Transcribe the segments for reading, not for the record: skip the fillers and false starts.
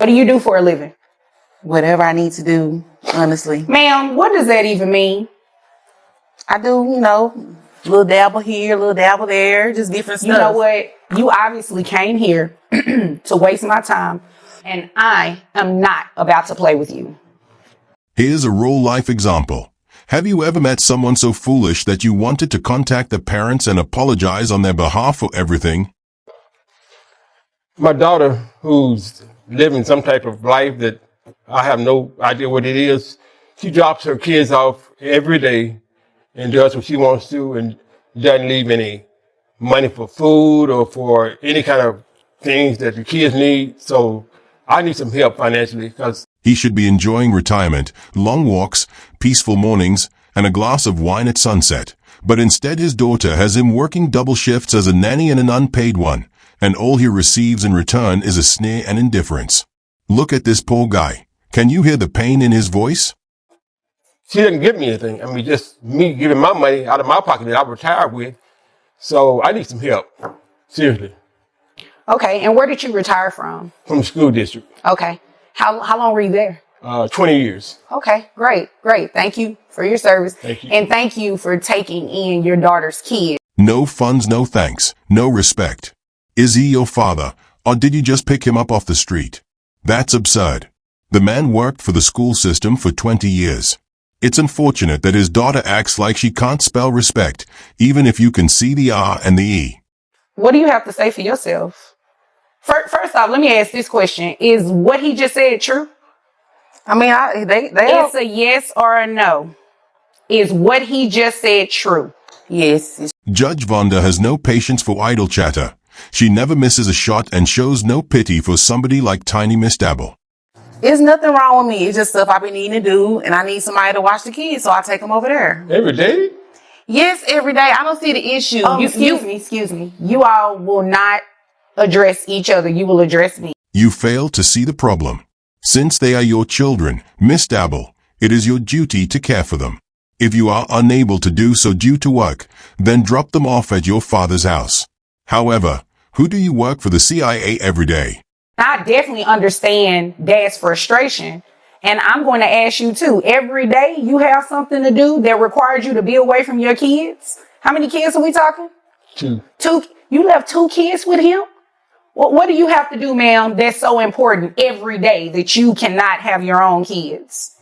What do you do for a living? Whatever I need to do, honestly. Ma'am, what does that even mean? I do, little dabble here, little dabble there, just different stuff. You know what? You obviously came here to waste my time, and I am not about to play with you. Here's a real-life example. Have you ever met someone so foolish that you wanted to contact their parents and apologize on their behalf for everything? My daughter, who's living some type of life that I have no idea what it is, she drops her kids off every day and does what she wants to and doesn't leave any money for food or for any kind of things that the kids need. So I need some help financially because He should be enjoying retirement, long walks, peaceful mornings, and a glass of wine at sunset. But instead his daughter has him working double shifts as a nanny and an unpaid one, and all he receives in return is a sneer and indifference. Look at this poor guy. Can you hear the pain in his voice? she didn't give me anything. I mean, just me giving my money out of my pocket that I retired with. So I need some help. Seriously. Okay, and where did you retire from? From the school district. Okay. How long were you there? 20 years. Okay, great. Thank you for your service. Thank you. And thank you for taking in your daughter's kid. No funds, no thanks, no respect. Is he your father, or did you just pick him up off the street? That's absurd. The man worked for the school system for 20 years. It's unfortunate that his daughter acts like she can't spell respect, even if you can see the R and the E. What do you have to say for yourself? First off, let me ask this question. Is what he just said true? I mean, It's a yes or a no. Is what he just said true? yes. Judge Vonda has no patience for idle chatter. She never misses a shot and shows no pity for somebody like Tiny Miss Dabble. There's nothing wrong with me. It's just stuff I've been needing to do, and I need somebody to watch the kids, so I take them over there. Every day? Yes, every day. I don't see the issue. Excuse me. You all will not address each other. You will address me. You fail to see the problem. Since they are your children, Miss Dabble, it is your duty to care for them. If you are unable to do so due to work, then drop them off at your father's house. However, who do you work for the CIA every day? I definitely understand Dad's frustration. And I'm going to ask you too. Every day you have something to do that requires you to be away from your kids. How many kids are we talking? Two. You left 2 kids with him? What do you have to do, ma'am, that's so important every day that you cannot have your own kids?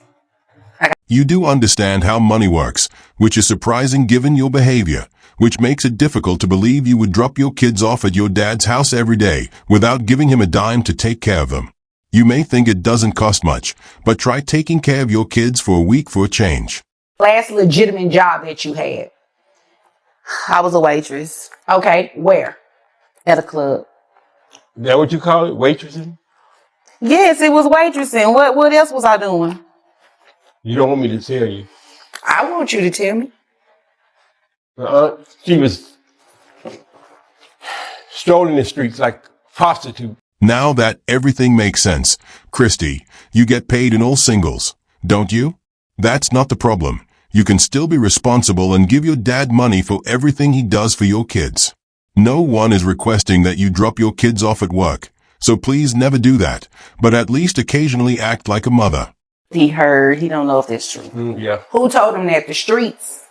You do understand how money works, which is surprising given your behavior, which makes it difficult to believe you would drop your kids off at your dad's house every day without giving him a dime to take care of them. You may think it doesn't cost much, but try taking care of your kids for a week for a change. Last legitimate job that you had. I was a waitress Okay, where? at a club. Is that what you call it? Waitressing? Yes, it was waitressing. What else was I doing? You don't want me to tell you. I want you to tell me. She was strolling the streets like a prostitute. Now that everything makes sense, Christy, you get paid in all singles, don't you? That's not the problem. You can still be responsible and give your dad money for everything he does for your kids. No one is requesting that you drop your kids off at work, so please never do that, but at least occasionally act like a mother. He heard. He don't know if that's true. Yeah. Who told him that? The streets.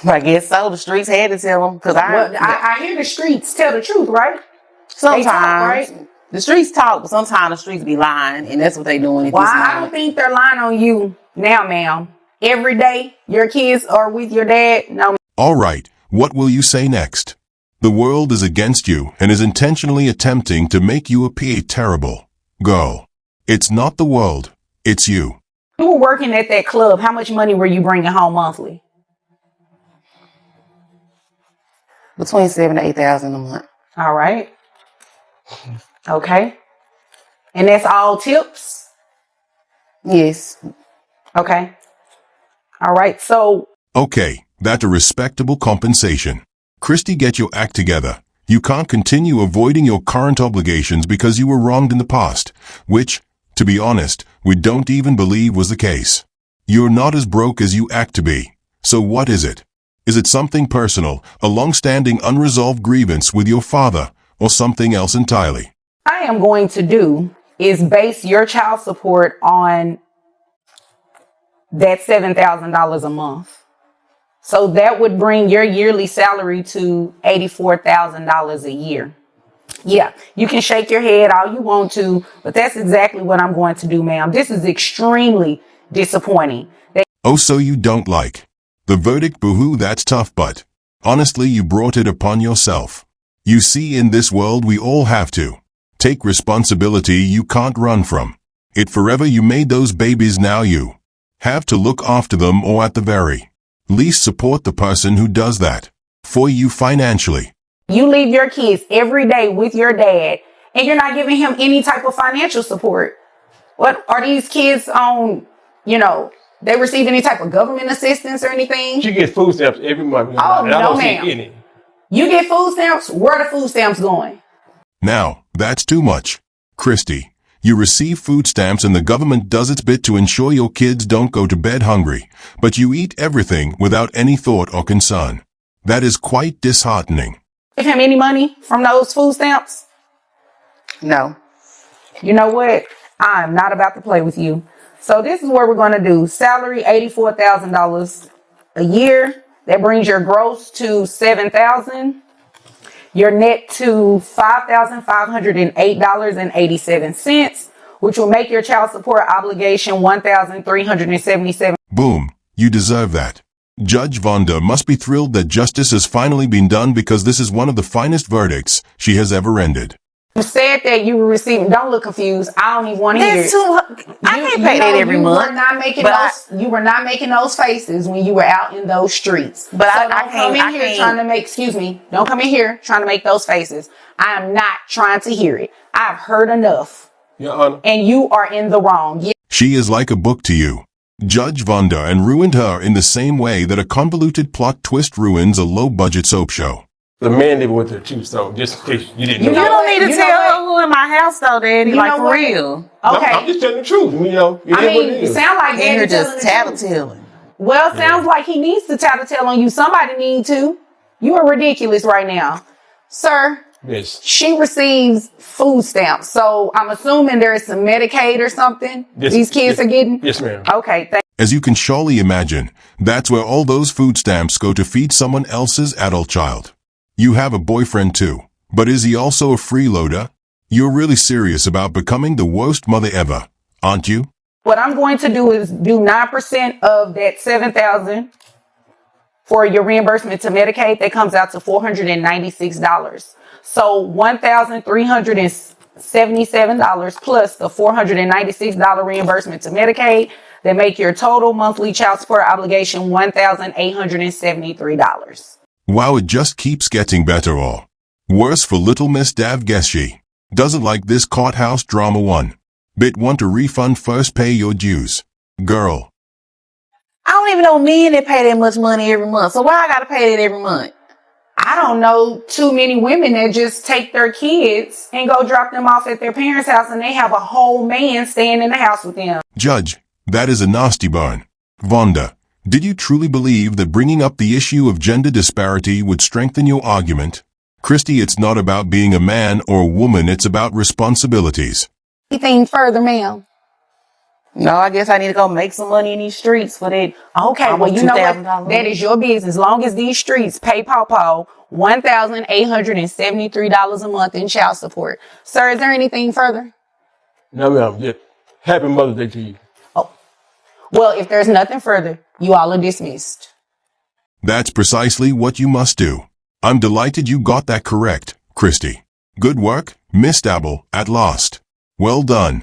I guess so. The streets had to tell him. Because I hear the streets tell the truth, right? sometimes They talk, right? the streets talk, but sometimes the streets be lying, and that's what they doing. Well, I don't think they're lying on you now, ma'am. Every day your kids are with your dad. No. All right, what will you say next? The world is against you and is intentionally attempting to make you appear terrible. Girl, it's not the world, it's you. You were working at that club. How much money were you bringing home monthly? Between $7,000 to $8,000 a month. All right. Okay. And that's all tips? Yes. Okay. All right. So. Okay, that's a respectable compensation. Christy, get your act together. You can't continue avoiding your current obligations because you were wronged in the past, which, to be honest, we don't even believe was the case. You're not as broke as you act to be. So what is it? Is it something personal, a long-standing unresolved grievance with your father, or something else entirely? I am going to do is base your child support on that $7,000 a month. So that would bring your yearly salary to $84,000 a year. Yeah, you can shake your head all you want to, but that's exactly what I'm going to do, ma'am. This is extremely disappointing. Oh, so you don't like the verdict? Boo-hoo, that's tough, but honestly, you brought it upon yourself. You see, in this world, we all have to take responsibility you can't run from it forever. You made those babies, now you have to look after them, or at the very least support the person who does that for you financially. You leave your kids every day with your dad, and you're not giving him any type of financial support. What are these kids on, they receive any type of government assistance or anything? She gets food stamps every month. Oh, and I no, don't see ma'am. any. You get food stamps? Where are the food stamps going? Now, that's too much. Christy, you receive food stamps and the government does its bit to ensure your kids don't go to bed hungry, but you eat everything without any thought or concern. That is quite disheartening. Give him any money from those food stamps? No. You know what? I'm not about to play with you. So this is what we're going to do. Salary, $84,000 a year. That brings your gross to $7,000. Your net to $5,508.87, which will make your child support obligation $1,377. Boom, you deserve that. Judge Vonda must be thrilled that justice has finally been done, because this is one of the finest verdicts she has ever rendered. You said that you were receiving, don't look confused. I don't even want to hear That's it. I can't pay that every month. You were not making those faces when you were out in those streets. But so I don't come in here trying to make, excuse me, don't come in here trying to make those faces. I am not trying to hear it. I've heard enough. Your Honor. And you are in the wrong. Yeah. She is like a book to you, Judge Vonda, and ruined her in the same way that a convoluted plot twist ruins a low-budget soap show. The man living with her too, so just in case you didn't know. You don't need to You know tell what? her who in my house though, Daddy. You Like know for what? real. Okay. I'm just telling the truth. It is what it you is. sound like And you're Daddy just telling the truth. tattling. Well, it sounds like he needs to tattletale on you. Somebody need to. You are ridiculous right now. Sir, Yes. she receives food stamps. So I'm assuming there is some Medicaid or something Yes, these kids yes. are getting? Yes, ma'am. Okay, As you can surely imagine, that's where all those food stamps go to feed someone else's adult child. You have a boyfriend too, but is he also a freeloader? You're really serious about becoming the worst mother ever, aren't you? What I'm going to do is do 9% of that $7,000 for your reimbursement to Medicaid. That comes out to $496. So $1,377 plus the $496 reimbursement to Medicaid, that make your total monthly child support obligation $1,873. Wow, it just keeps getting better or worse for little Miss Dav. Guess she doesn't like this courthouse drama one bit. Want a refund? First pay your dues, girl. I don't even know men that pay that much money every month. So why I gotta pay that every month? I don't know too many women that just take their kids and go drop them off at their parents' house, and they have a whole man staying in the house with them. Judge, that is a nasty burn. Vonda, did you truly believe that bringing up the issue of gender disparity would strengthen your argument? Christy, it's not about being a man or a woman, it's about responsibilities. Anything further, ma'am? No, I guess I need to go make some money in these streets for that. Okay, well, almost you know what? $2,000. That is your business. As long as these streets pay Pawpaw $1,873 a month in child support. Sir, is there anything further? No, ma'am. Just happy Mother's Day to you. Well, if there's nothing further, you all are dismissed. That's precisely what you must do. I'm delighted you got that correct, Christy. Good work, Miss Dabble, at last. Well done.